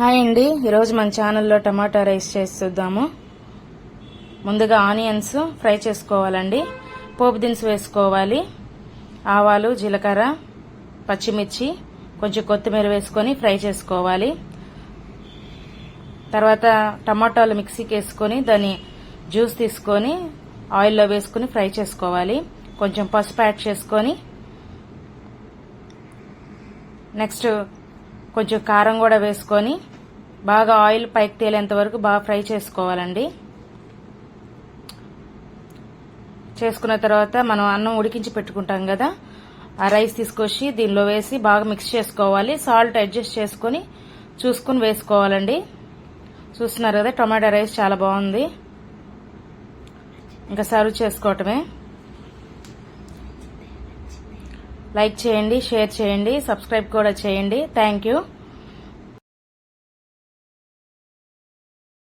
Hi అండి, ఈరోజు మన ఛానల్లో టమాటా రైస్ చేసి చూద్దాము. ముందుగా ఆనియన్స్ ఫ్రై చేసుకోవాలండి. పోపు దినుసు వేసుకోవాలి. ఆవాలు, జీలకర్ర, పచ్చిమిర్చి, కొంచెం కొత్తిమీర వేసుకొని ఫ్రై చేసుకోవాలి. తర్వాత టమాటాలు మిక్సీకి వేసుకొని దాన్ని జ్యూస్ తీసుకొని ఆయిల్లో వేసుకుని ఫ్రై చేసుకోవాలి. కొంచెం పసుపు యాడ్ చేసుకొని నెక్స్ట్ కొంచెం కారం కూడా వేసుకొని బాగా ఆయిల్ పైకి తేలేంత వరకు బాగా ఫ్రై చేసుకోవాలండి. చేసుకున్న తర్వాత మనం అన్నం ఉడికించి పెట్టుకుంటాం కదా, ఆ రైస్ తీసుకొచ్చి దీనిలో వేసి బాగా మిక్స్ చేసుకోవాలి. సాల్ట్ అడ్జస్ట్ చేసుకొని చూసుకుని వేసుకోవాలండి. చూస్తున్నారు కదా, టొమాటో రైస్ చాలా బాగుంది. ఇంకా సర్వ్ చేసుకోవటమే. లైక్ చేయండి, షేర్ చేయండి, సబ్స్క్రైబ్ కూడా చేయండి. Thank you.